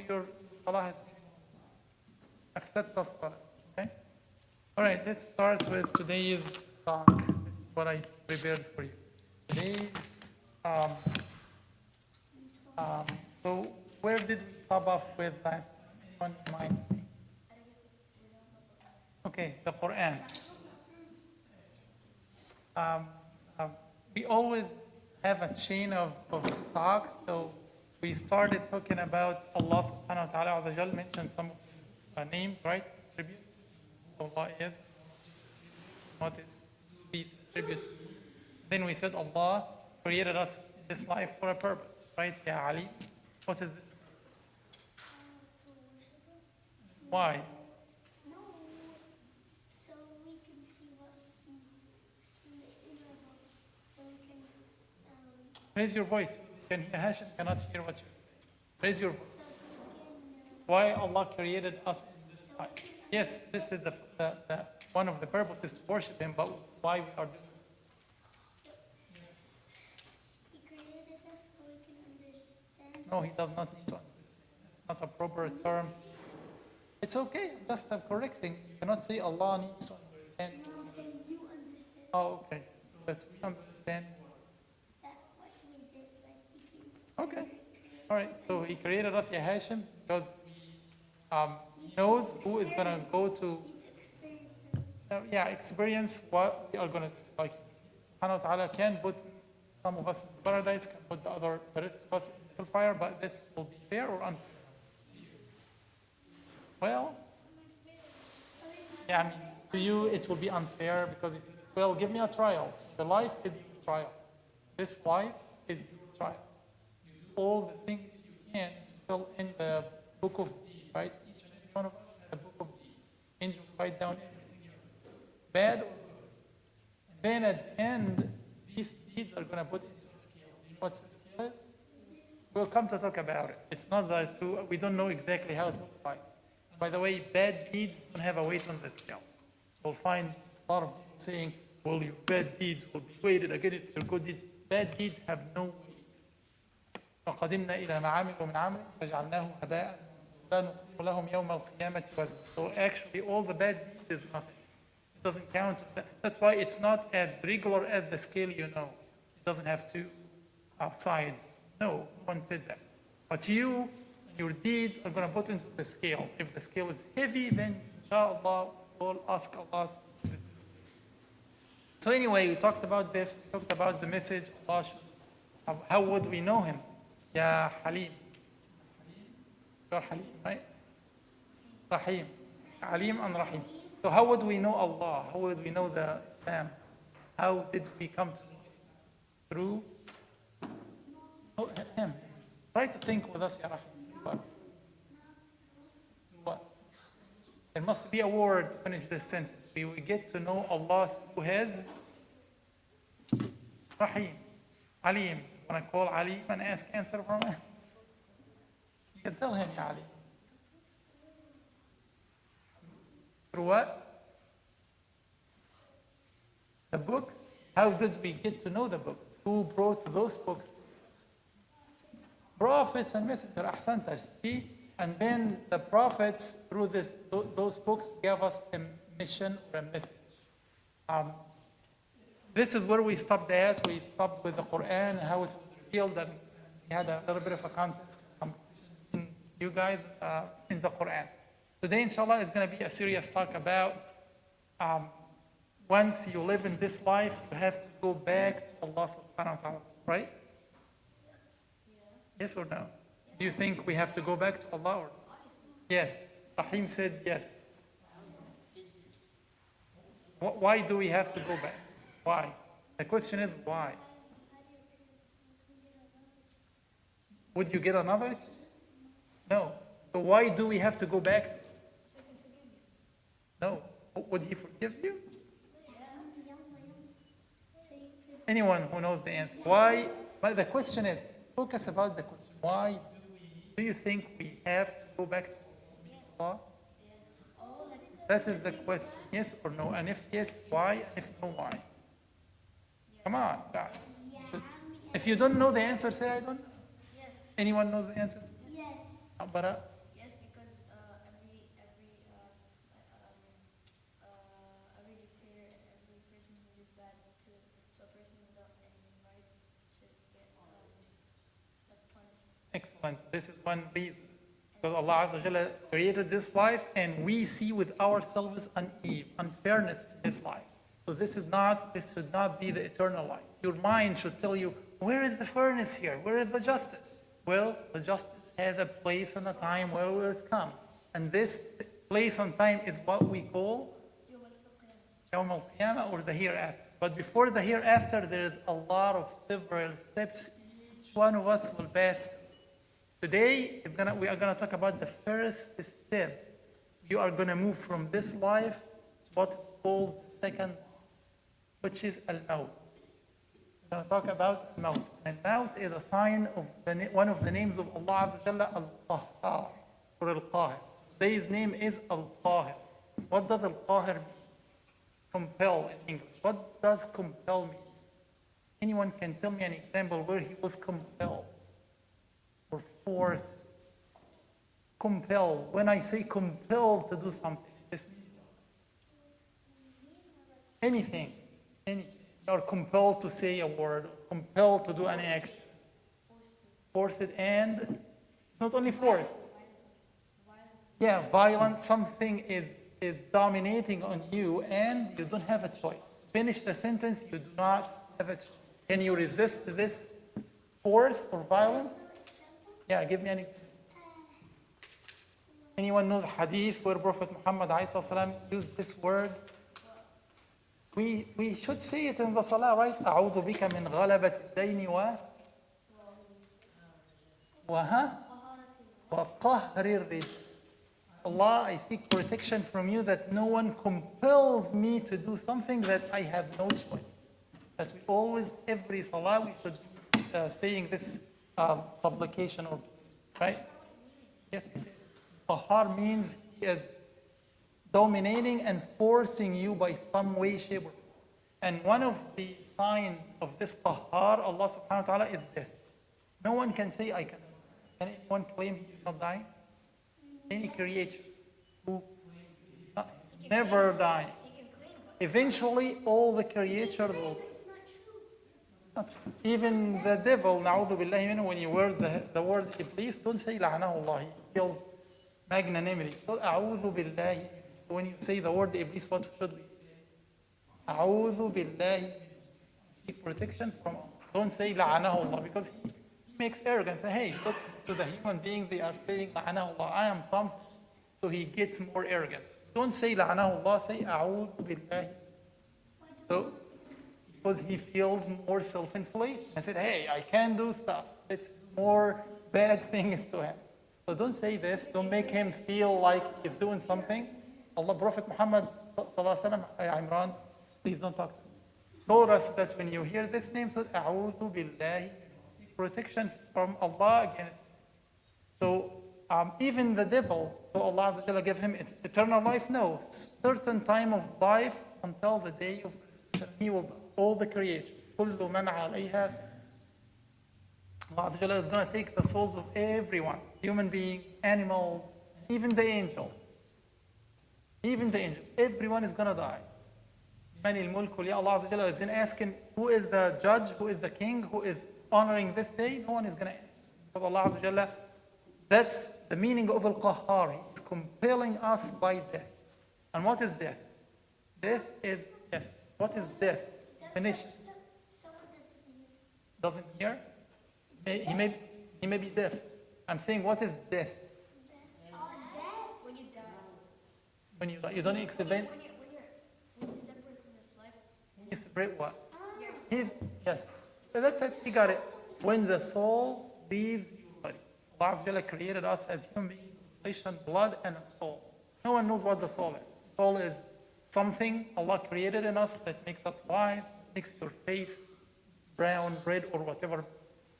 your salah has أفسدت الصلاة. Okay? All right, let's start with today's talk. This is what I prepared for you. Today's, so where did we stop off with last time? Anyone reminds me? Okay, the Quran. We always have a chain of talks, so we started talking about Allah subhanahu wa ta'ala azza wa jal, mentioned some of his names, right? Attributes. Allah is what is these attributes. Then we said Allah created us in this life for a purpose, right? Ya Ali. What is this? Why? So we can see what so we can Raise your voice. Can Hashim cannot hear what you say. Raise your voice. so we can Why Allah created us in this life? Yes, this is the one of the purposes to worship Him, but why we are doing it? He created us so we can understand. No, He does not need to understand. It's not a proper term. It's okay, I'm just correcting. You cannot say Allah needs to understand. No, I'm saying you understand Oh, okay. But we understand. that what we did, like he can. Okay. All right. So He created us, Ya Hashim, because He knows who is going to go to experience what we are going to do. Like, Subhanahu wa ta'ala can put some of us in paradise, can put the rest of us in hellfire, but this will be fair or unfair? Well, yeah, I mean, to you it will be unfair because it, well, give me a trial. The life is your trial. This life is your trial. You do all the things you can to fill in the book of deeds, right? Each and every one of us has a book of deeds. Angels write down everything you do, bad or good. And then at the end, these deeds are going to put into the scale. You know what the scale is? We'll come to talk about it. It's not that we don't know exactly how it looks like. By the way, bad deeds don't have a weight on the scale. You'll find a lot of people saying, well, your bad deeds will be weighted against your good deeds. Bad deeds have no weight. وَقَدِمْنَا إِلَى مَا عَمِلُوا مِنْ عَمْلٍ فَجَعَلْنَاهُ هَبَاءً لَا نُقِيمُ لَهُمْ يَوْمَ الْقِيَامَةِ وَزْنًا. So actually, all the bad deeds is nothing. It doesn't count. That's why it's not as regular as the scale you know. It doesn't have two sides. No one said that. But your deeds are going to put into the scale. If the scale is heavy, then inshallah, we'll ask Allah. So anyway, we talked about this. We talked about the message. Allah, how would we know Him? Ya Halim. You're Halim, right? Rahim. Halim and Rahim. So how would we know Allah? How would we know the Islam? How did we come to know Islam? Through Him. Try to think with us, Ya Rahim. What? There must be a word to finish this sentence. We will get to know Allah through His Rahim, Alim. When I call Alim and ask answer from him, you can tell him, Ya Ali. Through what? The books. How did we get to know the books? Who brought those books? Prophets and messengers, ahsanta, see? And then the prophets, through those books, gave us a mission or a message. This is where we stopped at. We stopped with the Quran and how it was revealed, and we had a little bit of a context in you guys in the Quran. Today, inshallah, is going to be a serious talk about once you live in this life, you have to go back to Allah subhanahu wa ta'ala, right? Yes or no? Do you think we have to go back to Allah? Or? Yes. Rahim said yes. Why do we have to go back? Why? The question is why? Would you get another? No. So why do we have to go back? No. Would He forgive you? Anyone who knows the answer. Why? But the question is, focus about the question. Why do you think we have to go back to Allah? That is the question. Yes or no? And if yes, why? And if no, why? Come on, guys. If you don't know the answer, say I don't know. Yes. Anyone knows the answer? Yes. Bara? Excellent. This is one reason. Because Allah Azza wa Jalla created this life and we see with ourselves unfairness in this life. So this should not be the eternal life. Your mind should tell you, where is the fairness here? Where is the justice? Well, the justice has a place and a time where will it come. And this place and time is what we call Yawm al-Qiyamah or the hereafter. But before the hereafter, there is a lot of several steps each one of us will pass through. Today, we are going to talk about the first step. You are going to move from this life to what is called the second, which is al-maut. We're going to talk about al-maut. Al-maut is a sign of one of the names of Allah Azza wa Jalla, al-Qahhar, or al-Qahir. Today's name is al-Qahir. What does al-Qahir mean? Compel in English. What does compel mean? Anyone can tell me an example where he was compelled? Or forced. Compel. When I say compelled to do something, this means anything. You are compelled to say a word, compelled to do an action. Forced and not only forced. Yeah, violent. Something is dominating on you and you don't have a choice. Finish the sentence, you do not have a choice. Can you resist this force or violence? Yeah, give me an example. Anyone knows hadith where Prophet Muhammad ﷺ used this word? We should say it in the salah, right? أعوذ بك من غلبة الدين وقهر الرجال. Allah, I seek protection from you that no one compels me to do something that I have no choice. That we always, every salah, we should be saying this supplication, or right? Yes, it is. Qahar means he is dominating and forcing you by some way, shape, or form. And one of the signs of this Qahar, Allah subhanahu wa ta'ala, is death. No one can say, I can. Can anyone claim he is not dying? Any creature who never die. Eventually, all the creatures will. Even the devil, na'udhu billahi minhu, when you word the word Iblis, don't say la'anahu Allah. He feels magnanimity. So, a'udhu billahi. So when you say the word Iblis, what should we say? A'udhu billahi. Seek protection from Allah. Don't say la'anahu Allah, because he makes arrogance. Say, hey, look to the human beings, they are saying la'anahu Allah, I am something. So he gets more arrogance. Don't say la'anahu Allah, say a'udhu billahi. So, because he feels more self-inflation. I said, hey, I can do stuff. It's more bad things to him. So don't say this. Don't make him feel like he's doing something. Allah, Prophet Muhammad sallallahu alaihi wasallam, Imran, please don't talk to him, told us that when you hear this name, so a'udhu billahi, seek protection from Allah against. So even the devil, so Allah Azza wa Jalla give him eternal life? No, certain time of life until the day of resurrection. He will, all the creation, كل من عليها. Allah Azza wa Jalla is going to take the souls of everyone, human beings, animals, even the angels. Even the angels, everyone is going to die. Man al-mulk li, Allah Azza wa Jalla is in asking, who is the judge, who is the king, who is honoring this day? No one is going to answer. Because Allah Azza wa Jalla, that's the meaning of al-Qahhar. He's compelling us by death. And what is death? Death is, yes, what is death? Definition. Doesn't hear? He may be deaf. I'm saying, what is death? When you die. When you die. You don't explain. When you separate from this life. You separate what? Yes. So that's it. He got it. When the soul leaves your body. Allah Azza wa Jalla created us as human beings, flesh and blood and a soul. No one knows what the soul is. Soul is something Allah created in us that makes us alive, makes your face brown, red, or whatever,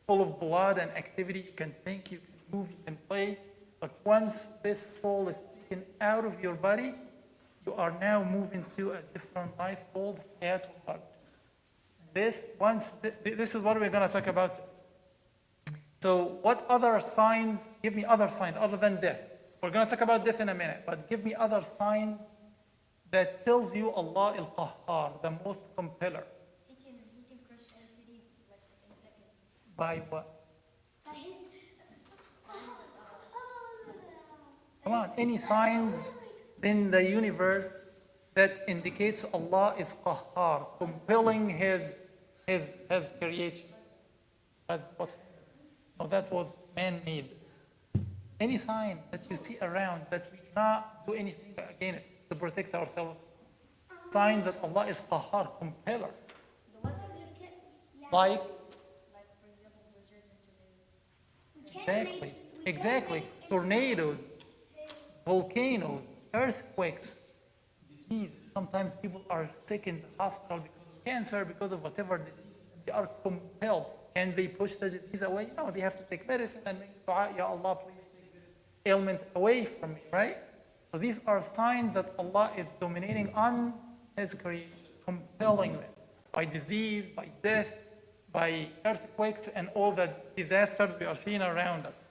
full of blood and activity. You can think, you can move, you can play. But once this soul is taken out of your body, you are now moving to a different life called Hayatul Ard. This is what we're going to talk about. So what other signs, give me other signs other than death. We're going to talk about death in a minute, but give me other signs that tells you Allah al-Qahhar, the most compeller. He can crush LCD like in seconds. By what? By his Come on, any signs in the universe that indicates Allah is qahhar, compelling his creation. That's what, no, that was man-made. Any sign that you see around that we cannot do anything against to protect ourselves. Sign that Allah is qahhar, compeller. Like, for example, blizzards and tornadoes. exactly. Tornadoes, volcanoes, earthquakes, diseases. Sometimes people are sick in the hospital because of cancer, because of whatever disease. They are compelled. Can they push the disease away? No, they have to take medicine and make dua, Ya Allah, please take this ailment away from me, right? So these are signs that Allah is dominating on His creation, compelling them by disease, by death, by earthquakes, and all the disasters we are seeing around us.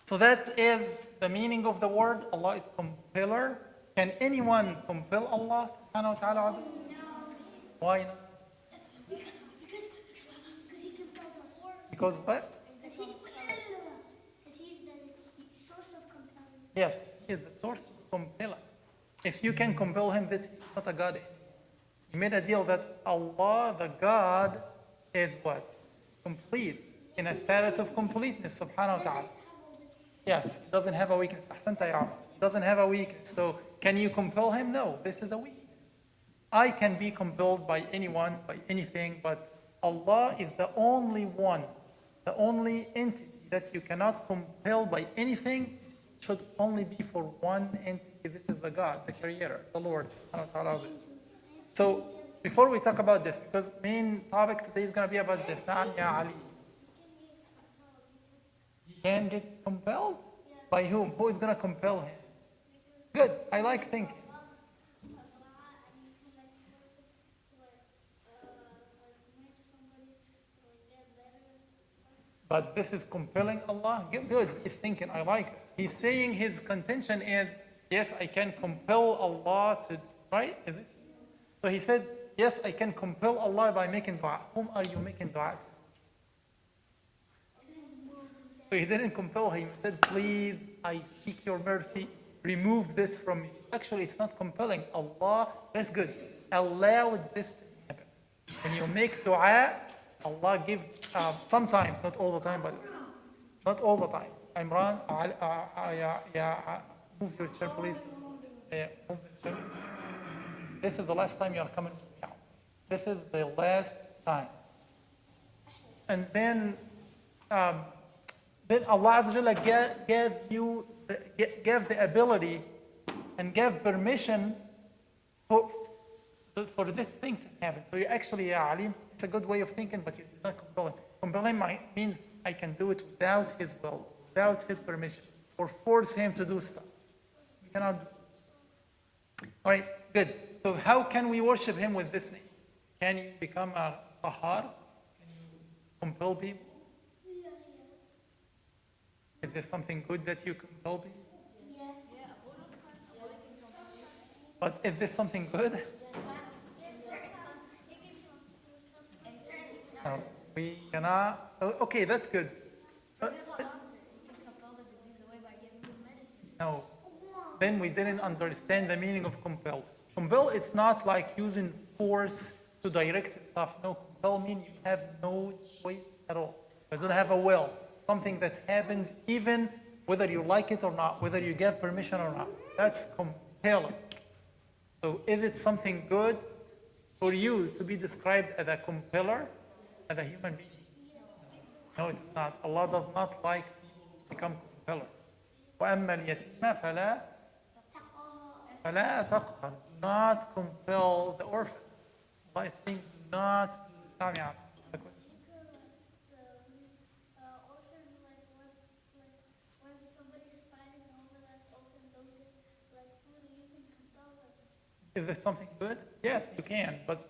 So that is the meaning of the word. Allah is compeller. Can anyone compel Allah subhanahu wa ta'ala? No. Why not? Because he compels us. Because what? Because he's the source of compelling. Yes, he is the source of compeller. If you can compel him, that's not a God. He made a deal that Allah, the God, is what? Complete, in a status of completeness, subhanahu wa ta'ala. Yes, he doesn't have a weakness. Ahsanta ya Arf. He doesn't have a weakness. So can you compel him? No, this is a weakness. I can be compelled by anyone, by anything, but Allah is the only one, the only entity that you cannot compel by anything. Should only be for one entity. This is the God, the Creator, the Lord. So before we talk about this, because the main topic today is going to be about this. Na'am ya Ali. He can get compelled? By whom? Who is going to compel him? Good. I like thinking. But this is compelling Allah? Good. He's thinking, I like it. He's saying his contention is, yes, I can compel Allah to, right? Is it? So he said, yes, I can compel Allah by making dua. Whom are you making dua to? So he didn't compel him. He said, please, I seek your mercy. Remove this from me. Actually, it's not compelling. Allah, that's good. Allowed this to happen. When you make dua, Allah gives, sometimes, not all the time, but not all the time. Imran, move your chair, please. Move the chair. This is the last time you are coming to me. This is the last time. And then Allah Azza wa Jalla gave the ability and gave permission for this thing to happen. So you actually, Ali, it's a good way of thinking, but you do not compel him. Compel him means I can do it without his will, without his permission, or force him to do stuff. We cannot do it. All right, good. So how can we worship him with this name? Can you become a qahhar? Can you compel people? Is there something good that you compel people? Yes. But is this something good? No, we cannot. Okay, that's good. No, then we didn't understand the meaning of compel. Compel, it's not like using force to direct stuff. No, compel means you have no choice at all. You don't have a will. Something that happens even whether you like it or not, whether you give permission or not. That's compelling. So is it something good for you to be described as a compeller, as a human being? No, it's not. Allah does not like people to become compellers. وَأَمَّا الْيَتِيمَ فَلَا تَقْهَرْ. Do not compel the orphan. Allah is saying, do not. Is this something good? Yes, you can. But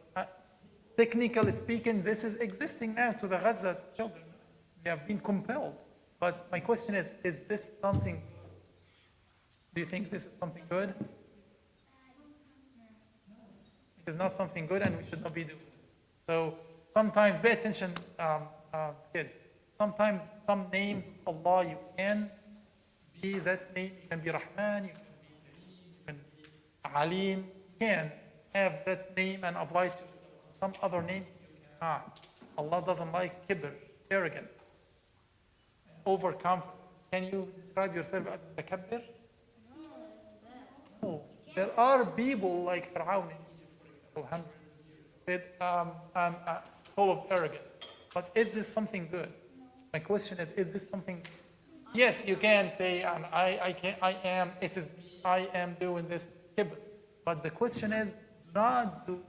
technically speaking, this is existing now to the Gaza children. They have been compelled. But my question is this something? Do you think this is something good? It is not something good, and we should not be doing it. So sometimes, pay attention, kids. Sometimes some names of Allah you can be that name. You can be Rahman, you can be Alim. You can have that name and apply it to some other names. You cannot. Allah doesn't like kibr, arrogance, overconfidence. Can you describe yourself as mutakabbir? No. There are people like Fir'aun in Egypt, for example, hundreds of years, full of arrogance. But is this something good? My question is this something? Yes, you can say, I am doing this kibr. But the question is, not do this.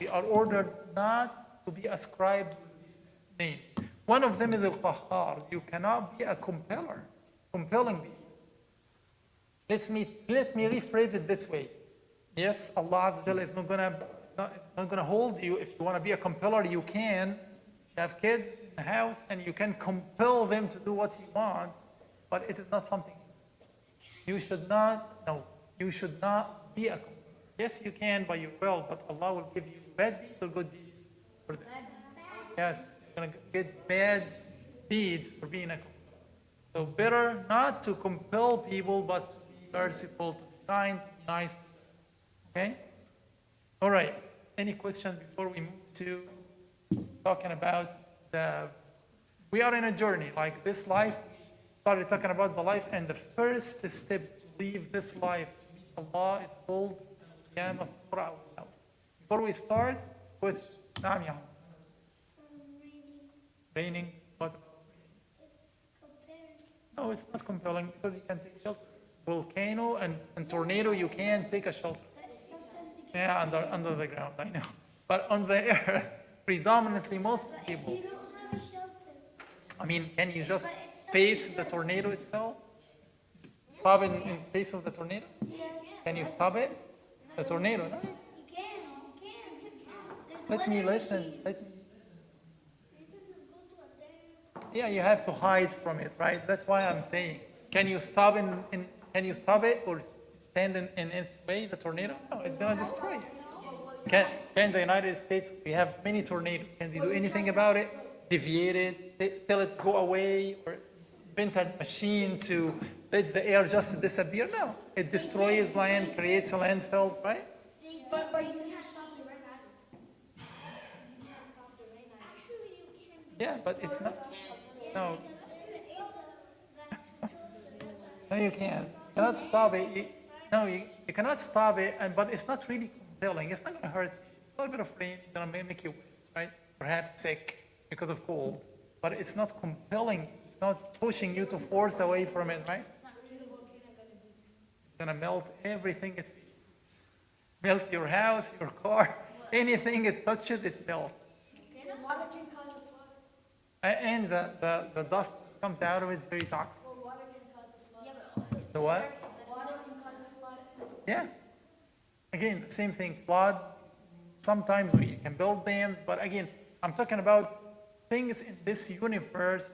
We are ordered not to be ascribed to these names. One of them is al-Qahhar. You cannot be a compelling people. Let me rephrase it this way. Yes, Allah Azza wa Jalla is not gonna hold you. If you want to be a compeller, you can. You have kids in the house and you can compel them to do what you want, but it is not something. You should not be a compeller. Yes, you can by your will, but Allah will give you bad deeds or good deeds for them. Yes, you're gonna get bad deeds for being a compeller. So better not to compel people, but to be merciful, to be kind, to be nice. Okay? All right. Any questions before we move to talking about we are in a journey like this life. We started talking about the life, and the first step to leave this life to meet Allah is called Qiyam Surah. Before we start, question. Naam, ya. Raining. What about It's comparing. No, it's not compelling because you can take shelter. Volcano and tornado, you can take a shelter. Sometimes you Yeah, under the ground, I know. But on the earth, predominantly most people. you don't have a shelter. I mean, can you just face the tornado itself? Stop in face of the tornado? Yes. Can you stop it? The tornado, no? You can. There's Let me weather listen. machine. Let me. You can just go to a dam. Yeah, you have to hide from it, right? That's why I'm saying. Can you stop can you stop it or stand in its way, the tornado? No, it's gonna destroy it. Can the United States, we have many tornadoes. Can they do anything about it? Deviate it, tell it go away, or invent a machine to let the air just disappear? No, it destroys land, creates a landfills, right? But you can't stop the rain either. Actually, you can. Yeah, but it's not. No, no, you can't. You cannot stop it. You cannot stop it, but it's not really compelling. It's not going to hurt you. A little bit of rain is going to make you wet, right? Perhaps sick because of cold, but it's not compelling. It's not pushing you to force away from it, right? It's going to melt everything it feels. Melt your house, your car, anything it touches, it melts. Water can cause a flood. And the dust comes out of it is very toxic. Well, water can cause a flood. Yeah, but also The what? water can cause a flood. Yeah. Again, the same thing, flood. Sometimes we can build dams, but again, I'm talking about things in this universe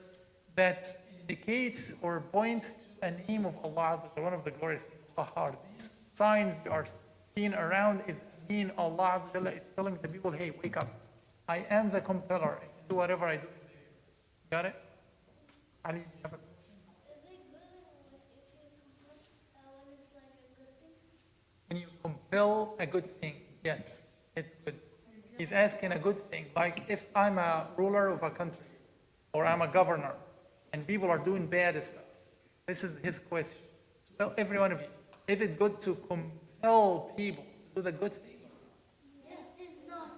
that indicates or points to a name of Allah, one of the glorious names, These signs you are seeing around is mean Allah is telling the people, hey, wake up. I am the compeller. I can do whatever I do. Got it? Ali, you have a Is it good when it's like a good thing? When you compel a good thing, yes, it's good. He's asking a good thing. Like if I'm a ruler of a country or I'm a governor and people are doing bad stuff, this is his question. Tell every one of you, is it good to compel people to do the good thing? Yes. It's not.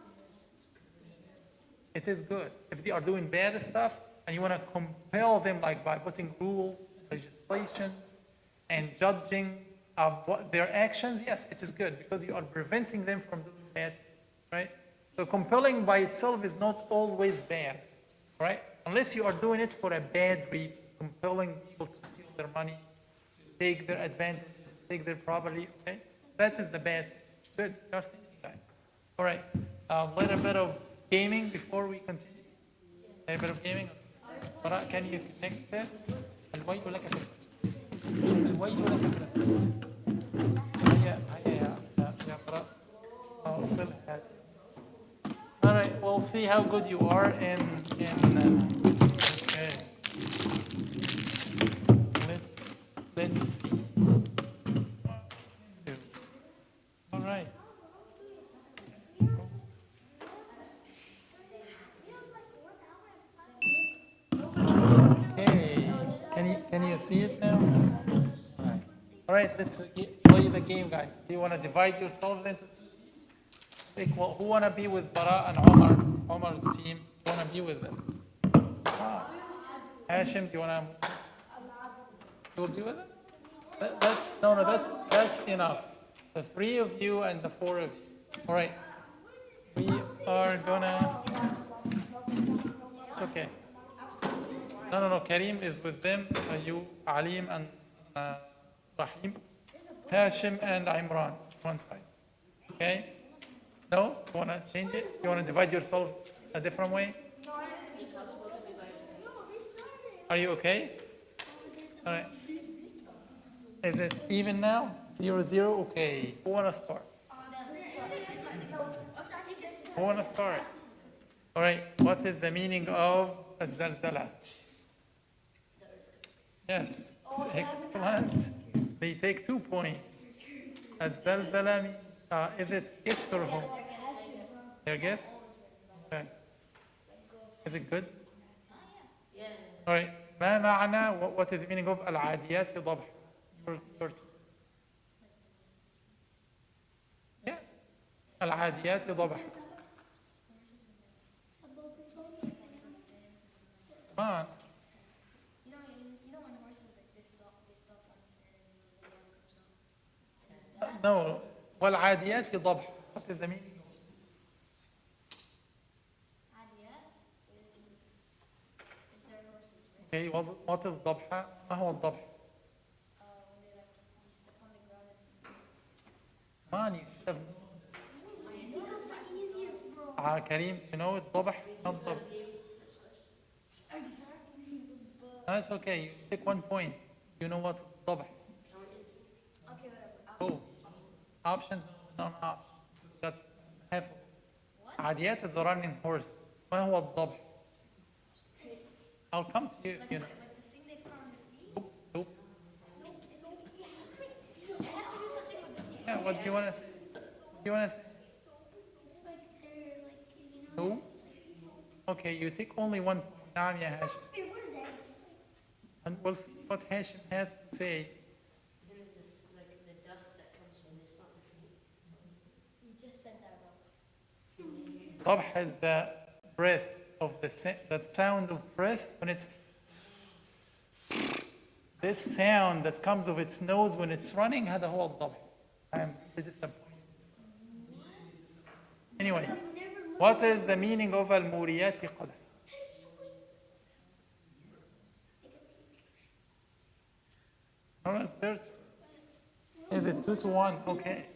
It is good. If they are doing bad stuff and you want to compel them like by putting rules, legislations, and judging what their actions, yes, it is good because you are preventing them from doing bad things, right? So compelling by itself is not always bad, right? Unless you are doing it for a bad reason, compelling people to steal their money, to take their advantage, to take their property, okay? That is the bad thing. Good, just thinking, guys. All right, a little bit of gaming before we continue. A little bit of gaming. Farah, can you connect this? الويل لك في الويل لك في هيا يا فرا أوصلها. All right, we'll see how good you are in okay. Let's Can you see it now? All right, let's play the game, guys. Do you want to divide yourselves into pick who want to be with Bara and Omar? Omar's team. You want to be with them? Hashim, do you want to? You will be with them? That's enough. The three of you and the four of you. All right. We are gonna. It's okay. No. Kareem is with them. You, Alim, and Rahim. Hashim and Imran. One side. Okay? No? You want to change it? You want to divide yourself a different way? Are you okay? All right. Is it even now? 0-0? Okay. Who want to start? Who want to start? All right. What is the meaning of الزلزلة? Yes. Excellent. They take 2 points. الزلزلة means, is it yes or home? Your guess? Okay. Is it good? All right. ما معنى, what is the meaning of العاديات ضبح? Your yeah. العاديات ضبح. Come on. You know when horses like they stop on the sand and the comes on. No. والعاديات ضبح. What is the meaning? عاديات is their horses, right? Okay. What is ضبحة? ما هو الضبح? When they like you step on the ground and Come on, you should have كريم, you know it, ضبح, not ضبح. That's okay. You take 1 point. You know what ضبح. okay, whatever. Oh, option, non-option. Got half. عاديات is a running horse. ما هو الضبح? I'll come to you. You know. Like the thing they put on their feet. Nope. It has to do something with the feet. Yeah. What do you want to say? What do you want to say? It's like they're like, you know. No. Okay. You take only 1 point. نعم يا هاشم. Hey, what is that? And we'll see what Hashim has to say. Isn't it this, like the dust that comes when they stop the feet? You just said that wrong. ضبح is the breath of the sound of breath when it's this sound that comes of its nose when it's running. هذا هو الضبح. I am really disappointed. Anyway, what is the meaning of الموريات قدح? No, it's 30. Is it 2-1? Okay.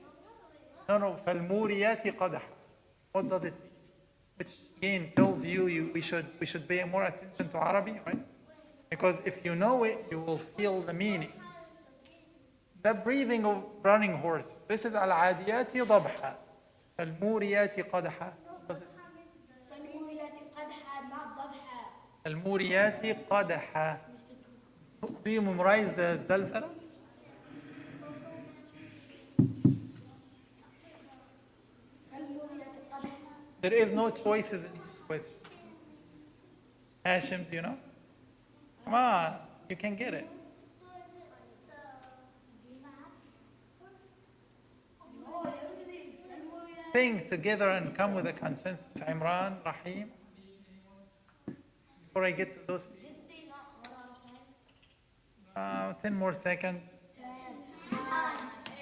No. فالموريات قدح. What does it mean? Which again tells you we should pay more attention to Arabic, right? Because if you know it, you will feel the meaning. The breathing of running horse. This is العاديات ضبحا. الموريات قدحا. فالموريات قدحا not ضبحا. الموريات قدحا. Do you memorize the زلزلة? فالموريات قدحا. There is no choices in this question. Hashim, do you know? Come on, you can get it. So is it like the No, it was the فالموريات. Think together and come with a consensus. Imran, Rahim. Before I get to those people. Did they not run out of time? 10 more seconds. 9,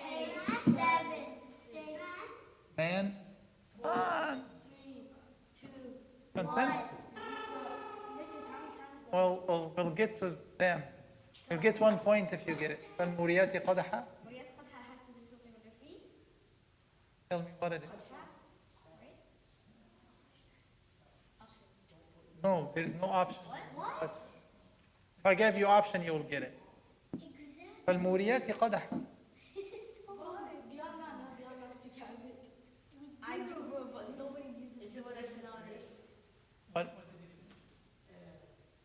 8, 7, 6, Man. Come on. 2. Consensus. Mr. We'll get to them. You'll get 1 point if you get it. فالموريات قدحا. موريات قدحا has to do something with their feet. Tell me what it is. Right? No, there is no option. What? That's- If I gave you option, you will get it. exactly. فالموريات قدحا. This is so hard. I do, bro, but nobody uses the expression nowadays. What?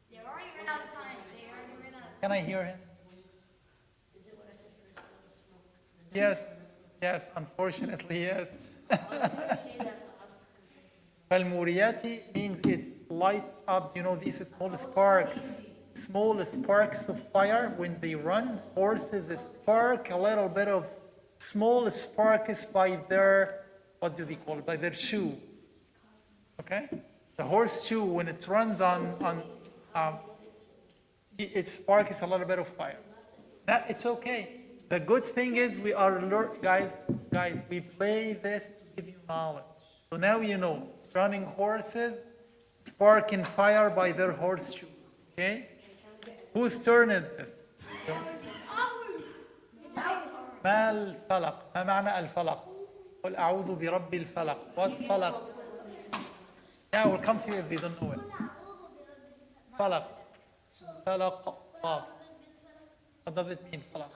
They already ran out of time. They already ran out of time. Can I hear him? Is it what I said first about the smoke? Yes, unfortunately, yes. I was gonna say that, but I was فالموريات means it lights up, these small sparks small sparks of fire when they run. Horses spark a little bit of small sparks by their, what do they call it? By their shoe. Okay? The horseshoe, when it runs it sparks a little bit of fire. That it's okay. The good thing is we are guys, we play this to give you knowledge. So now you know, running horses sparking fire by their horseshoe. Okay? Whose turn is this? ما الفلق؟ ما معنى الفلق؟ قل أعوذ برب الفلق. What فلق? Yeah, we'll come to you if you don't know it. فلق. فلق قاف. What does it mean, فلق?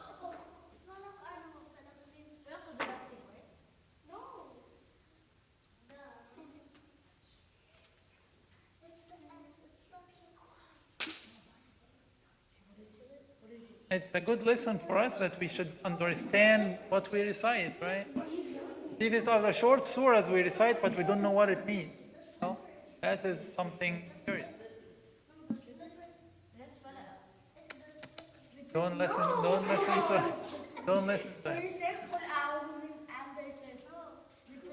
It's a good lesson for us that we should understand what we recite, right? These are the short surahs we recite, but we don't know what it means. No? That is something serious. Don't listen to him.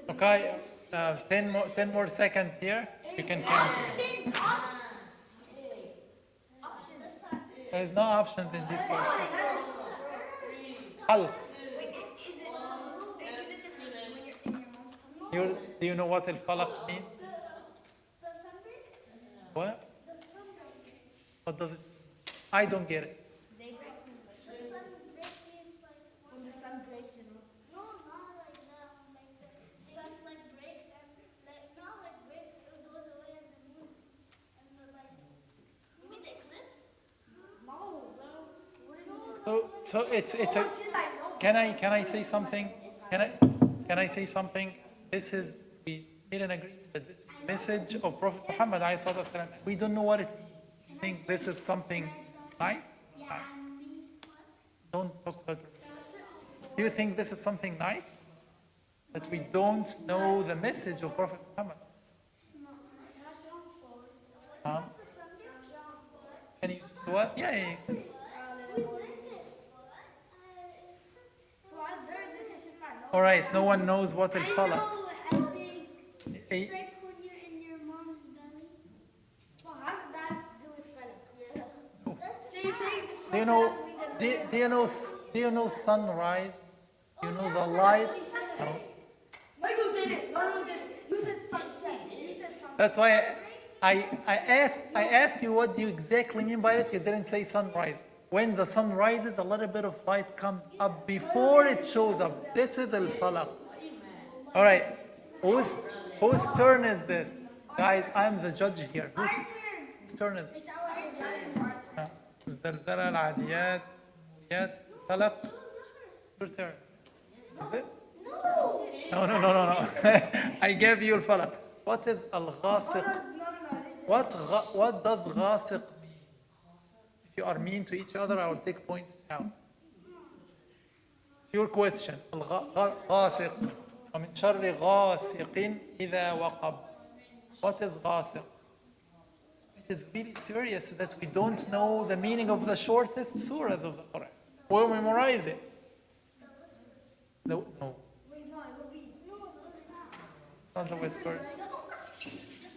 Okay, 10 more seconds here. You can count. There is no options in this question. Halq. Do you know what al-falaq means? What? What does it mean? I don't get it. When the sun breaks, you know. No, not like that. Like the sun like breaks and like not like break, it goes away and the moon and the like. You mean the eclipse? No, bro. So it's a. Can I say something? Can I say something? This is, we made an agreement that this is the message of Prophet Muhammad ﷺ. We don't know what it means. You think this is something nice? Don't talk about it. Do you think this is something nice? That we don't know the message of Prophet Muhammad? Huh? Can you do what? Yeah. All right, no one knows what al-falaq. It's like when you're in your mom's belly. Well, how does that do with falaq? Do you know sunrise? You know the light? No. Michael did it. Michael did it. You said sunset. You said sunset. That's why I asked you what do you exactly mean by it. You didn't say sunrise. When the sun rises, a little bit of light comes up before it shows up. This is al-falaq. All right. Whose turn is this? Guys, I'm the judge here. Whose turn is this? الزلزلة العاديات العاديات فلق. Your turn. Is it? No. I gave you al-falaq. What is al-ghasiq? What does ghasiq mean? If you are mean to each other, I will take points down. Your question. Al-ghasiq. ومن شر غاسق إذا وقب. What is ghasiq? It is really serious that we don't know the meaning of the shortest surahs of the Quran. We'll memorize it. No. Not the whisper.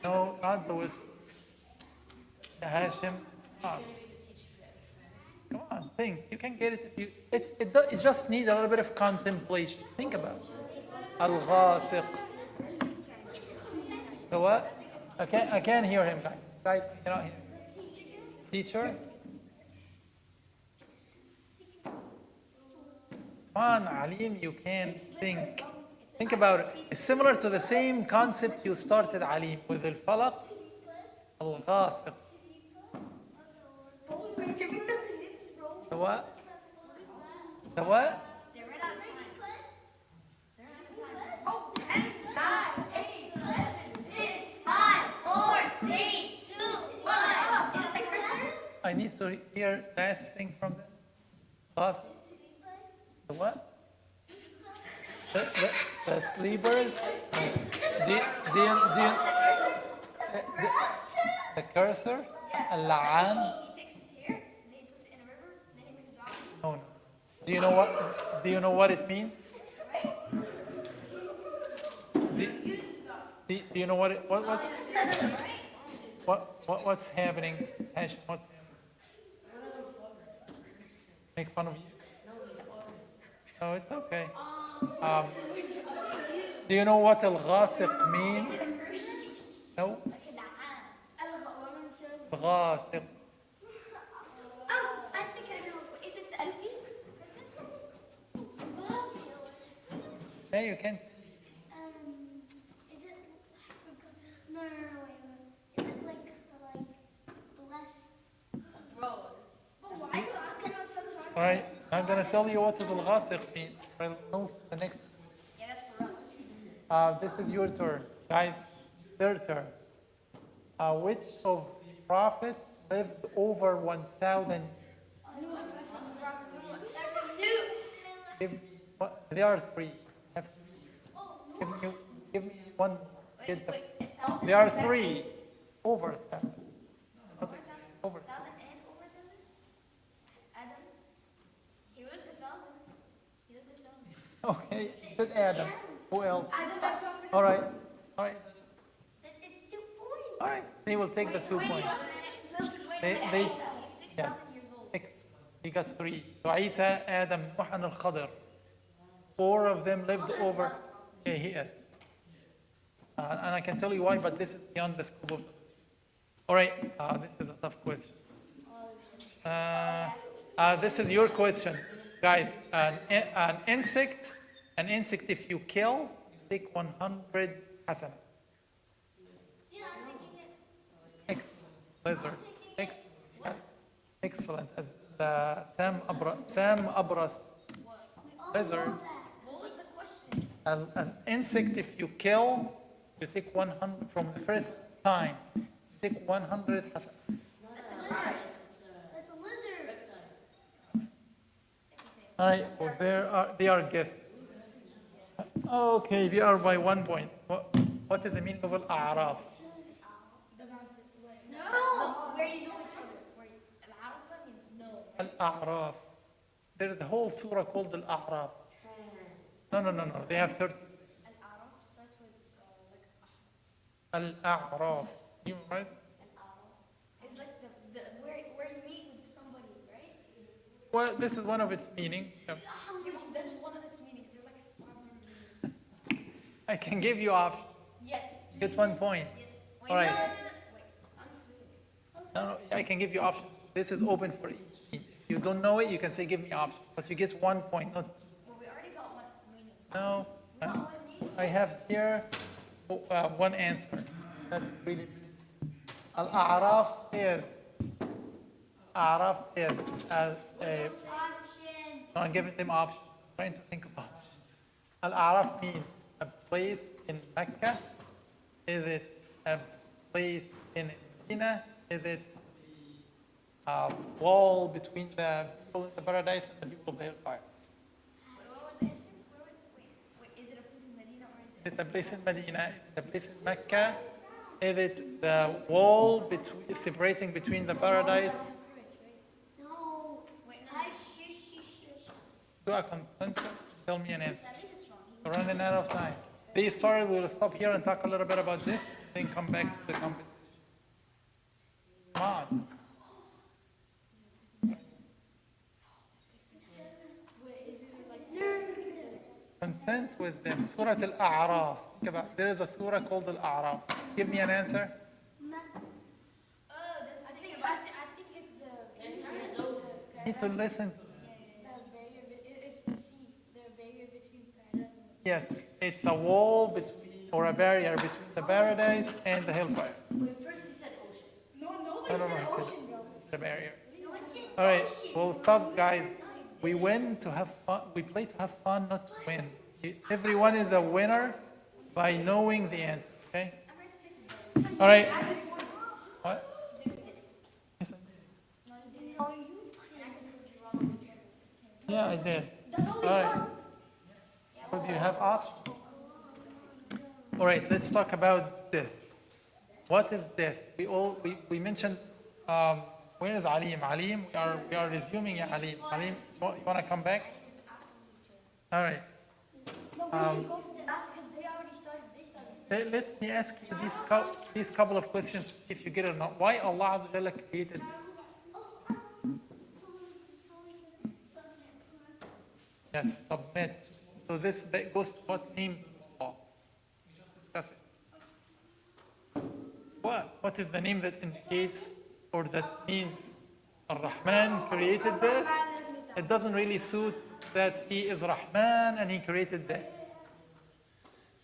No, not the whisper. Hashim. Come on, think. You can get it if you. It just needs a little bit of contemplation. Think about it. Al-Ghasiq. The what? I can't hear him, guys. Guys, I cannot hear him. Teacher? Come on, Alim, you can think. Think about it. It's similar to the same concept you started, Alim, with al-falaq, al-ghasiq. The what? The what? They're right on time. They're right on time. 10, 9, 8, 7, 6, 5, 4, 3, 2, 1. I need to hear the last thing from them. Ghasiq. The what? The sleepers? The cursor? Al-la'an? Do you know what it means? Do, do you know what's happening? Hashim, what's happening? Make fun of you? No, it's okay. Um, do you know what al-ghasiq means? No? Ghasiq. I think I know. Is it the Alfi person? Yeah, you can. Is it? No, wait. Is it like bless? All right, I'm going to tell you what is al-ghasiq mean. I'll move to the next. Yeah, that's for us. This is your turn. Guys, their turn. Which of the prophets lived over 1,000 years? There are three. Have three. Give me one. There are three. Over 1,000. Over. 1,000 and over 1,000? Adam? He lived 1,000. He lived 1,000. Okay, good Adam. Who else? All right. It's 2 points. All right. They will take the 2 points. They, He's yes. 6,000 years old. 6. He got 3. So Isa, Adam, Nuh, and Al-Khadr. 4 of them lived over. Yeah, he is. And I can tell you why, but this is beyond the scope of. All right. This is a tough question. This is your question, guys. An insect, if you kill, take 100 hasana. Yeah, I'm thinking it. Excellent. Lizard. Excellent. As Sam Abras. Lizard. What was the question? An insect, if you kill, you take 100 from the first time. You take 100 hasana. That's a lizard. That's a lizard. All right. So they are guessed. Okay, we are by 1 point. What is the meaning of al-a'raf? No. Where you know each other. Where Al-Arafa means no. Al-a'raf. There is a whole surah called al-a'raf. No. They have 30. Al-Araf starts with like Al-a'raf. You right? Al-Araf. It's like the where you meet with somebody, right? Well, this is one of its meanings. Yeah. Yeah, but that's one of its meanings. There's like 500 meanings. I can give you options. Yes. Get 1 point. Yes. Wait, All right. no. Wait. No, I can give you options. This is open for each. If you don't know it, you can say, give me options. But you get 1 point, not. Well, we already got one meaning. No. We got one meaning. I have here one answer. That's really. Al-a'raf is. A'raf is. Option. I'm giving them options. Trying to think about it. Al-a'raf means a place in Mecca. Is it a place in Medina? Is it a wall between the people in the paradise and the people of the hellfire? What would this? Wait. Is it a place in Medina or is it? Is it a place in Medina? Is it a place in Mecca? Is it the wall separating between the paradise? No. Wait, no. Shush. Do a consensus? Tell me an answer. That means it's wrong. We're running out of time. This story, we'll stop here and talk a little bit about this, then come back to the competition. Come on. Consent with them. Surah Al-A'raf. There is a surah called Al-A'raf. Give me an answer. Oh, this I think it's the You need to listen. barrier. It's the sea. The barrier between paradise and Yes, it's a wall between, or a barrier between the paradise and the hellfire. Wait, first he said ocean. No, nobody No, said it's ocean, bro. the barrier. All right, we'll stop, guys. We win to have fun. We play to have fun, not to win. Everyone is a winner by knowing the answer. Okay. I'm ready to take the All right. What? Yes, I did. No, you didn't. No, you And I can prove you wrong. Yeah, I did. That's only All one. right. So do you have options? All right. Let's talk about death. What is death? We mentioned Where is Alim? Alim, we are resuming, ya Alim. Alim, you want to come back? All right. No, we should go to the last because they already started. They started. Let me ask you these couple of questions, if you get it or not. Why Allah Azza wa Jalla created? Yes, submit. So this goes to what names of Allah. We just discussed it. What is the name that indicates or that means Ar-Rahman created this? It doesn't really suit that He is Rahman and He created that.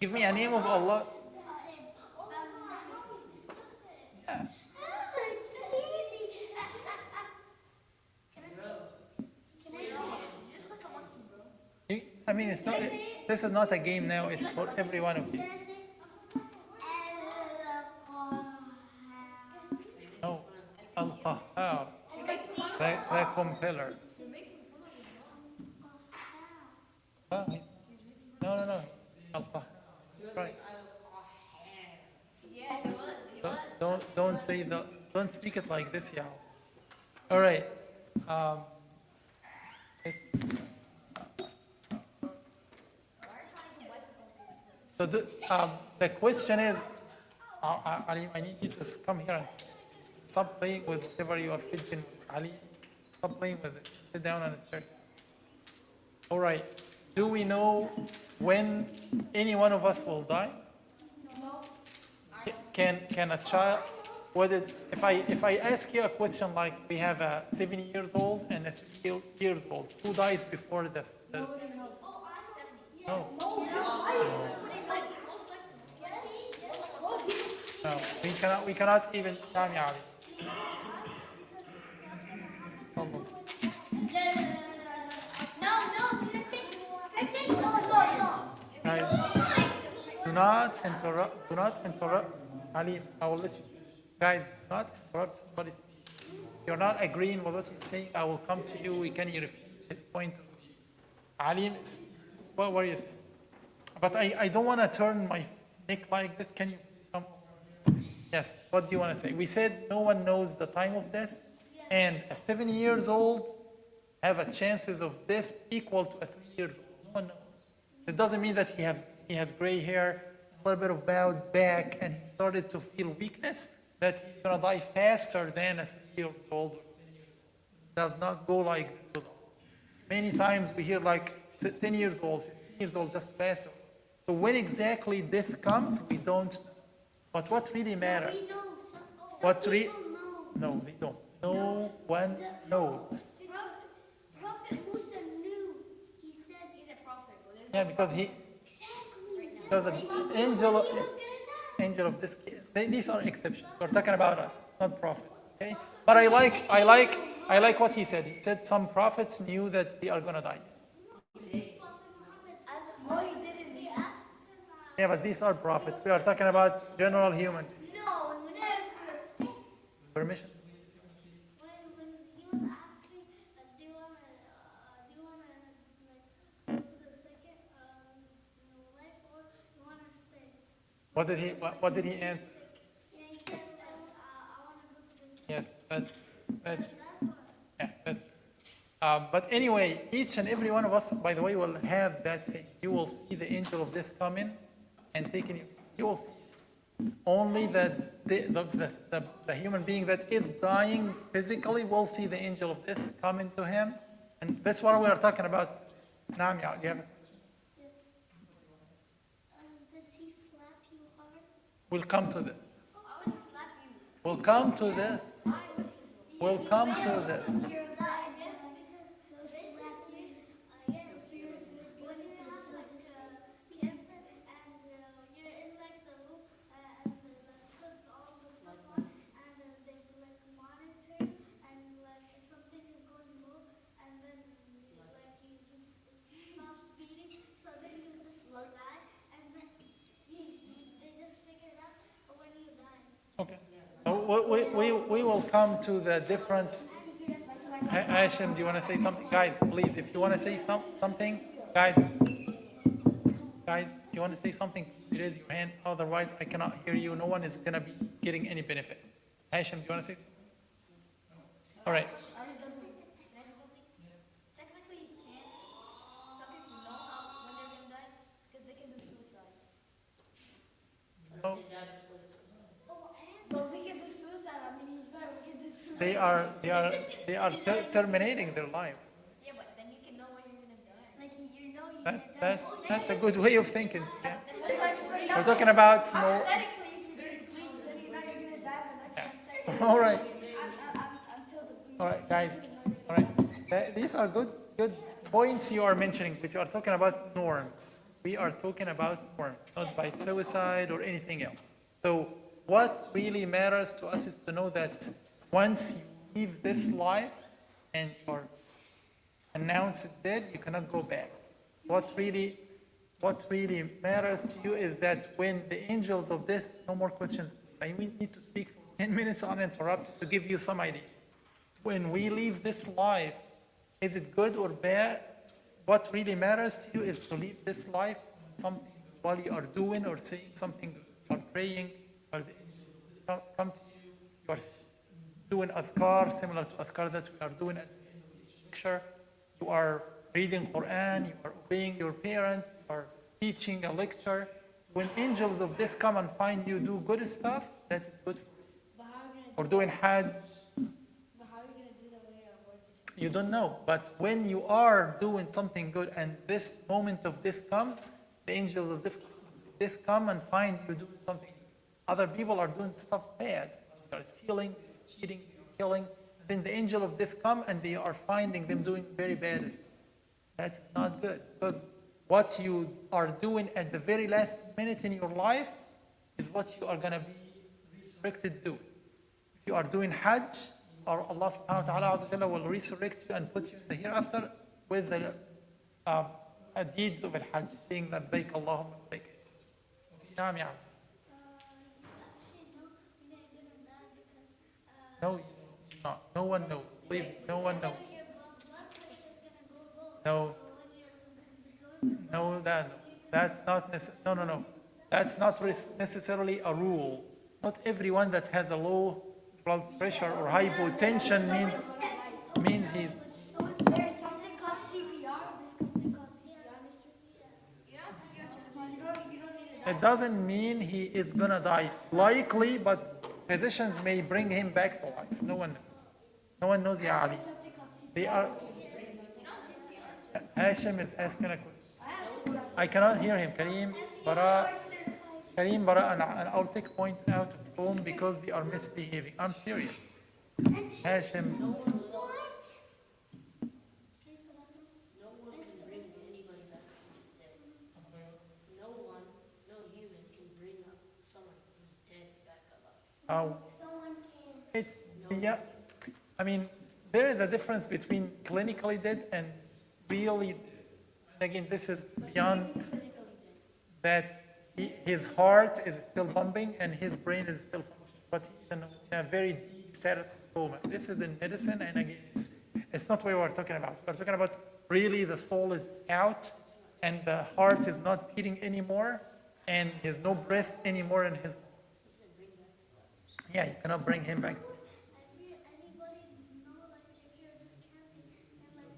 Give me a name of Allah. Yeah. I mean, it's not. This is not a game now. It's for every one of you. No, Al-Qahhar, the compiler. No. Al-Qahhar. Right. Don't say the. Don't speak it like this, yeah. All right. It's, so the question is, Ali, I need you to come here and stop playing with whatever you are fidgeting with. Ali, stop playing with it. Sit down on a chair. All right. Do we know when any one of us will die? No. Can a child? If I ask you a question like we have a 7 years old and a 3 years old, who dies before the no. No, we cannot even. نعم يا علي. Do not interrupt. Ali, I will let you. Guys, do not interrupt somebody's speech. If you're not agreeing with what he's saying, I will come to you. Can you refute his point of view? Ali, what were you saying? But I don't want to turn my neck like this. Can you come? Yes, what do you want to say? We said no one knows the time of death, and a 7 years old have a chances of death equal to a 3 years old. No one knows. It doesn't mean that he has gray hair, a little bit of bowed back, and he started to feel weakness, that he's going to die faster than a 3 years old or 10 years old. It does not go like this. Many times we hear like 10 years old, 15 years old, just faster. So when exactly death comes, we don't know. But what really matters? No, they don't. No one knows. Prophet Musa knew. He said He's a prophet. Yeah, because the angel of this. These are exceptions. We're talking about us, not prophets. Okay, but I like what he said. He said some prophets knew that they are gonna die. No, he didn't. Yeah, but these are prophets. We are talking about general human no, whenever permission. when he was asking, do you wanna like go to the second life or you wanna stay? What did he answer? Yeah, he said I wanna go to the second. Yes, that's That's why. yeah, that's. But anyway, each and every one of us, by the way, will have that thing. You will see the angel of death come in and taking you. You will see only the human being that is dying physically will see the angel of death come into him, and that's what we are talking about. Naam, ya, you have Does he slap you hard? We'll come to this. Why would he slap you? We'll come to this. We'll come to this. Okay. We will come to the difference. Hashim, do you want to say something? Guys, please, if you want to say something, guys, you want to say something, raise your hand. Otherwise, I cannot hear you. No one is going to be getting any benefit. Hashim, do you want to say something? All right. Can I do something? Technically, you can't. Some people know how when they're gonna die because they can do suicide. No, But we can do suicide. I mean, he's better. We can do suicide. they are terminating their life. Yeah, but then you can know when you're gonna die. Like you know you're That's gonna die. that's a good way of thinking. Yeah. It's like, for We're example, talking about more. hypothetically, if you do the bleach, then you know you're gonna die the next 10 seconds. All right. Until the bleach. All right, guys. All right. These are good points you are mentioning, but you are talking about norms. We are talking about norms, not by suicide or anything else. So what really matters to us is to know that once you leave this life and you're announced dead, you cannot go back. What really matters to you is that when the angels of death, no more questions. I need to speak for 10 minutes uninterrupted to give you some idea. When we leave this life, is it good or bad? What really matters to you is to leave this life something while you are doing or saying something, you are praying, or the angels come to you, you are doing adhkar, similar to adhkar that we are doing at the end of each lecture. You are reading Quran, you are obeying your parents, you are teaching a lecture. When angels of death come and find you do good stuff, that is good for you. Or doing Hajj, But how are you gonna do that when you're at work? you don't know. But when you are doing something good and this moment of death comes, the angels of death come and find you doing something. Other people are doing stuff bad. They are stealing, cheating, killing. Then the angel of death come and they are finding them doing very bad stuff. That is not good. Because what you are doing at the very last minute in your life is what you are going to be resurrected doing. If you are doing Hajj, or Allah subhanahu wa ta'ala will resurrect you and put you in the hereafter with the deeds of al-Hajj, saying labbaik Allahumma labbaik. Naam ya. Actually, no, you're not gonna die because No, you're not. No one knows. Believe me, no one knows. your blood pressure is gonna go low. No, So when you're going, that's not no. That's not necessarily a rule. Not everyone that has a low blood pressure or hypotension means he's. so there's something called CPR. There's something called CPR, Mr. You don't have to get certified. You don't need to It doesn't mean he is gonna die. Likely, but physicians may bring him back to life. No one knows. No one knows, Ya Ali. They are. Hashim is asking a question. I cannot hear him. Kareem, Bara, and I'll take point out of home because they are misbehaving. I'm serious. Hashim, No one can bring anybody back from the dead. No human can bring up someone who's dead back alive. Someone can. it's yeah. I mean, there is a difference between clinically dead and really dead. And again, this is beyond that. His heart is still pumping and his brain is still functioning, but he's in a very deep status of coma. This is in medicine, and again, it's not what we're talking about. We're talking about really the soul is out and the heart is not beating anymore and there's no breath anymore in his. Yeah, you cannot bring him back. Anybody know, like, if you're just camping in like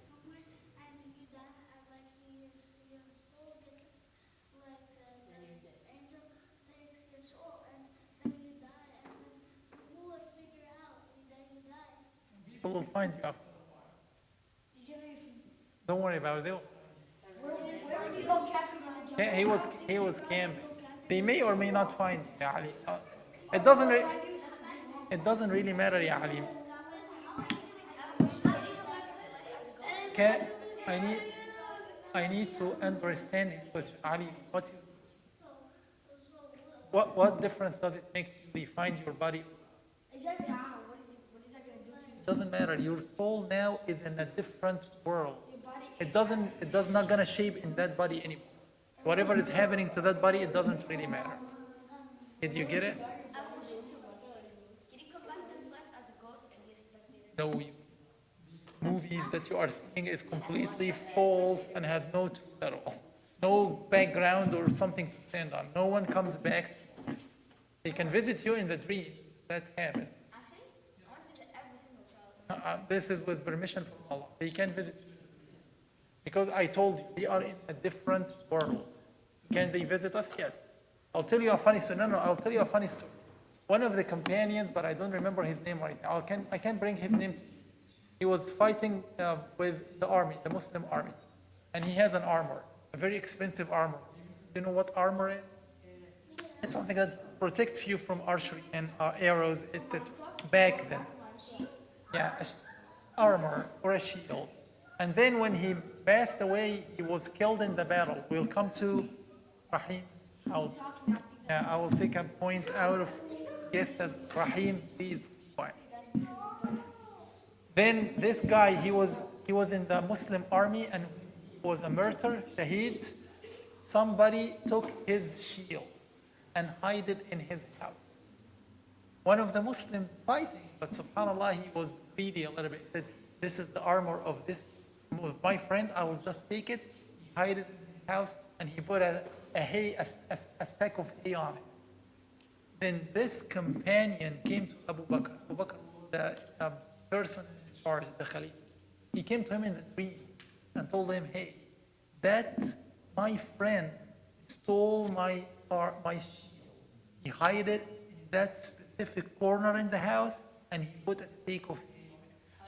somewhere and you die, like your soul gets like the angel takes your soul and then you die and then who would figure out that you died? People will find you after. Don't worry about it. Where would you go camping in the jungle? Yeah, he was camping. They may or may not find you, Ya Ali. It doesn't really matter, Ya Ali. Can, I need to understand his question. Ali, what difference does it make to you? They find your body? Exactly how? What is that gonna do to you? It doesn't matter. Your soul now is in a different world. Your body. It does not gonna shape in that body anymore. Whatever is happening to that body, it doesn't really matter. Did you get it? Can you come back to this life as a ghost and be a spectator? No, movies that you are seeing is completely false and has no truth at all. No background or something to stand on. No one comes back. They can visit you in the dreams. That happens. Actually, I want to visit every single This is with permission from Allah. They can visit you. Because I told you, they are in a different world. Can they visit us? Yes. I'll tell you a funny story. No, I'll tell you a funny story. One of the companions, but I don't remember his name right now. I can bring his name to you. He was fighting with the army, the Muslim army. And he has an armor, a very expensive armor. Do you know what armor is? It's something that protects you from archery and arrows, etc. Back then. Yeah, armor or a shield. And then when he passed away, he was killed in the battle. We'll come to Rahim. I will take a point out of yes, as Rahim, please. Fine. Then this guy, he was in the Muslim army and was a martyr, shaheed. Somebody took his shield and hid it in his house. One of the Muslims fighting, but subhanAllah, he was greedy a little bit. He said, this is the armor of my friend, I will just take it, hide it in his house, and he put a stack of hay on it. Then this companion came to Abu Bakr. Abu Bakr, the person in charge, the Khalid. He came to him in the dream and told him, hey, that my friend stole my shield. He hid it in that specific corner in the house and he put a stake of hay.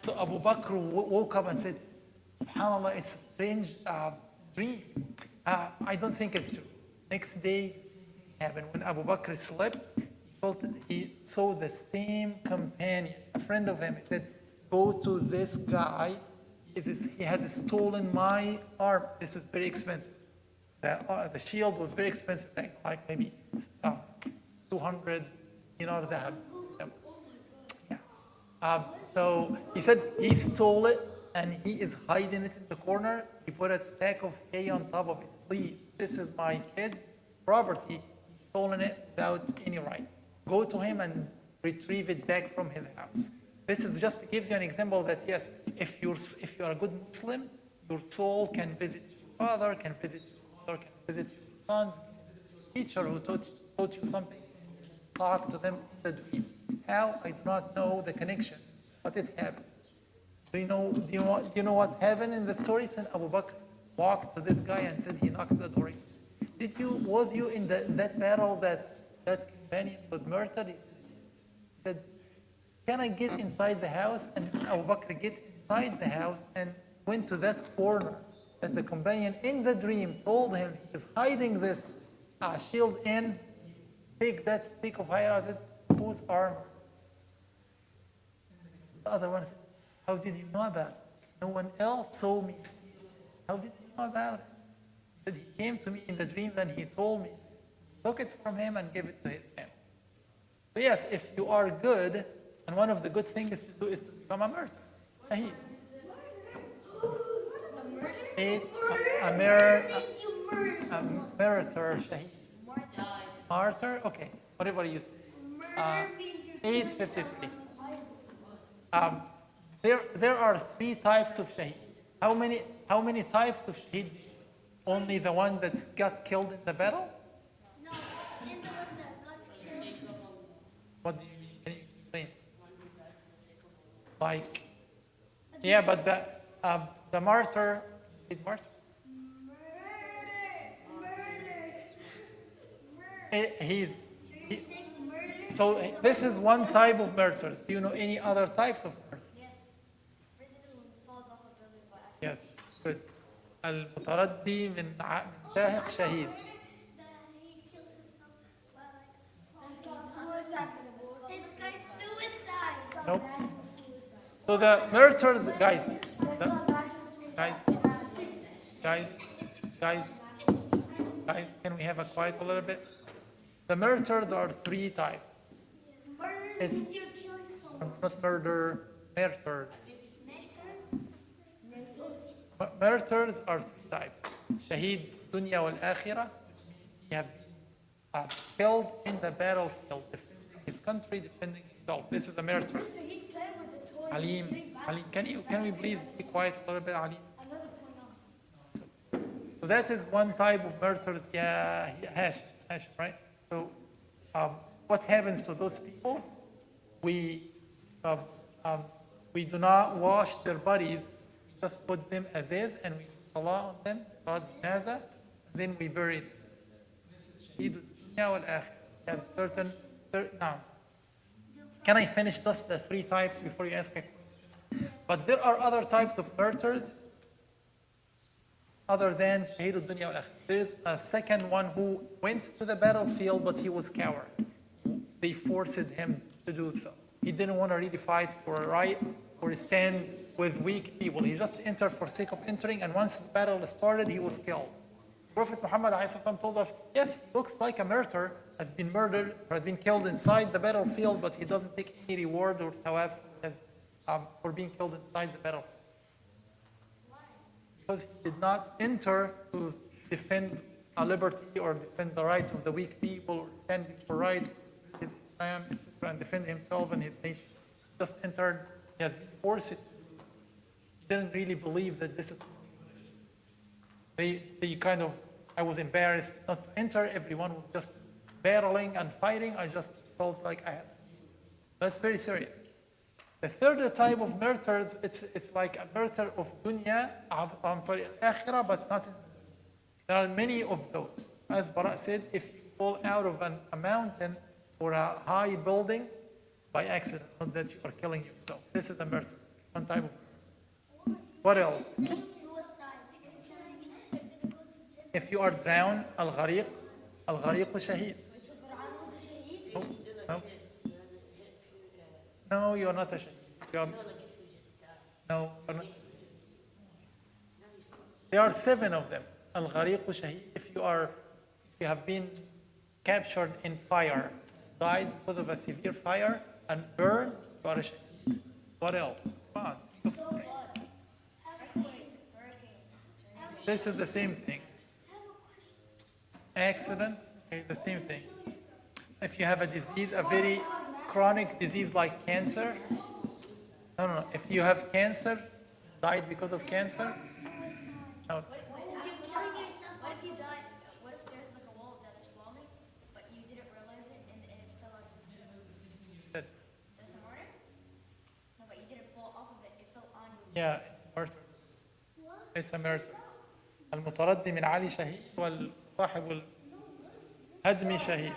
So Abu Bakr woke up and said, SubhanAllah, it's a strange dream. I don't think it's true. Next day, happened. When Abu Bakr slept, he saw the same companion, a friend of him. He said, go to this guy. He has stolen my arm. This is very expensive. The shield was very expensive, like maybe 200 dahab. Yeah. So he said he stole it and he is hiding it in the corner. He put a stack of hay on top of it. Please, this is my kid's property. He's stolen it without any right. Go to him and retrieve it back from his house. This is just gives you an example that yes, if you're a good Muslim, your soul can visit your father, can visit your mother, can visit your son, teacher who taught you something. Talk to them in the dreams. How? I do not know the connection, but it happens. Do you know what happened in the story? Said Abu Bakr walked to this guy and said he knocked the door. Was you in that battle that companion was murdered? He said, can I get inside the house? And Abu Bakr get inside the house and went to that corner that the companion in the dream told him he is hiding this shield in. Take that stick of fire. I said, whose armor? The other one said, how did you know about it? No one else saw me steal it. How did you know about it? He said, he came to me in the dream, then he told me. Took it from him and gave it to his family. So yes, if you are good, and one of the good things to do is to become a martyr. Shaheed. A martyr, shaheed. Martyr, okay, whatever you say. 853. There are 3 types of shaheed. How many types of shaheed? Only the one that got killed in the battle? No, and the one that got killed. What do you mean? Can you explain? Like, yeah, but the martyr, martyr? So this is one type of martyrs. Do you know any other types of martyrs? Yes. Person who falls off a building by accident. Yes, good. المتردي من شاهق شهيد. Nope. So the martyrs, guys, can we have a quiet a little bit? The martyrs are 3 types. It's not murder, martyr. Martyrs are 3 types. Shaheed dunya wal akhirah. He have been killed in the battlefield, defending his country, defending himself. This is a martyr. Alim, can we please be quiet a little bit, Alim? So that is one type of martyrs. Yeah, Hashim, right? So what happens to those people? We do not wash their bodies. We just put them as is and we do salah on them, salat janaza, and then we bury them. Shaheed al-dunya wal-akhirah. Has certain, now, can I finish just the three types before you ask me? But there are other types of martyrs other than Shaheed al-Dunya wal-Akhirah. There is a second one who went to the battlefield, but he was coward. They forced him to do so. He didn't want to really fight for a right or stand with weak people. He just entered for sake of entering, and once the battle started, he was killed. Prophet Muhammad ﷺ told us, yes, he looks like a martyr, has been murdered or has been killed inside the battlefield, but he doesn't take any reward or thawab for being killed inside the battlefield. Because he did not enter to defend a liberty or defend the right of the weak people or stand for right with Islam, etc., and defend himself and his nation. He just entered, he has been forced to. He didn't really believe that this is. They kind of, I was embarrassed not to enter. Everyone was just battling and fighting. I just felt like I had to. That's very serious. The third type of martyrs, it's like a martyr of dunya, akhirah, but not. There are many of those. As Bara said, if you fall out of a mountain or a high building by accident, not that you are killing yourself. This is a martyr, one type of. What else? If you are drowned, al-ghariq shaheed. No, no. No, you are not a shaheed. No, you're not. There are 7 of them. Al-ghariq shaheed. If you have been captured in fire, died because of a severe fire, and burned, you are a shaheed. What else? Come on. This is the same thing. Accident, okay, the same thing. If you have a disease, a very chronic disease like cancer, no. If you have cancer, died because of cancer, no. What if you die? What if there's like a wall that's falling, but you didn't realize it and it fell on you? That- That's a murder? No, but you didn't fall off of it. It fell on you. Yeah, it's murder. It's a murder. المتردي من علي شهيد والصاحب الهدم شهيد.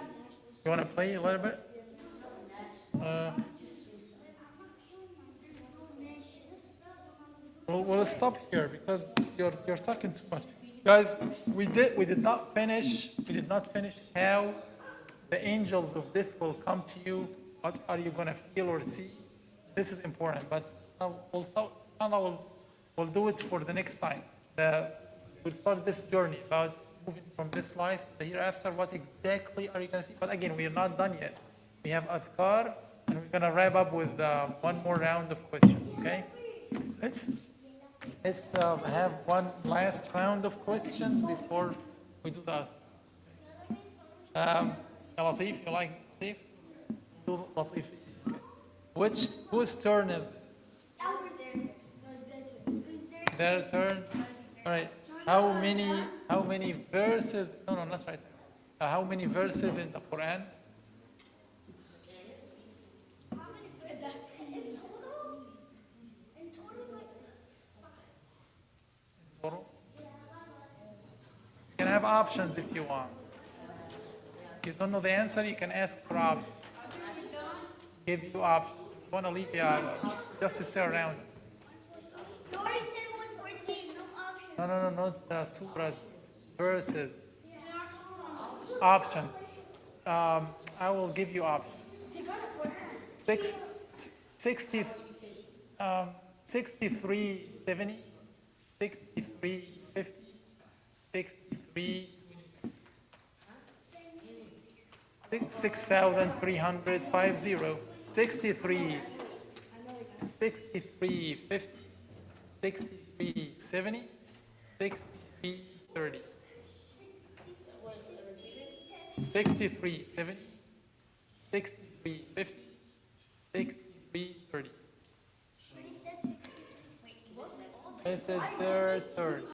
You want to play a little bit? We'll stop here because you're talking too much. Guys, we did not finish how the angels of death will come to you. What are you going to feel or see? This is important, but we'll do it for the next time. We'll start this journey about moving from this life to the hereafter. What exactly are you going to see? But again, we are not done yet. We have adhkar, and we're going to wrap up with one more round of questions, okay? Let's have one last round of questions before we do that. Latif, you like Latif? Do Latif. Okay. Whose turn is it? Their turn? All right. How many verses? No, not right there. How many verses in the Quran? Total? You can have options if you want. If you don't know the answer, you can ask for options. Give you options. If you want to leave the option, just to stay around. No, not the surahs, verses. Options. I will give you options. 63, 70, 63, 50, 63, 6,300, 50, 63, 50, 63, 70, 63, 30. 63, 70, 63, 50, 63, 30. This is their turn.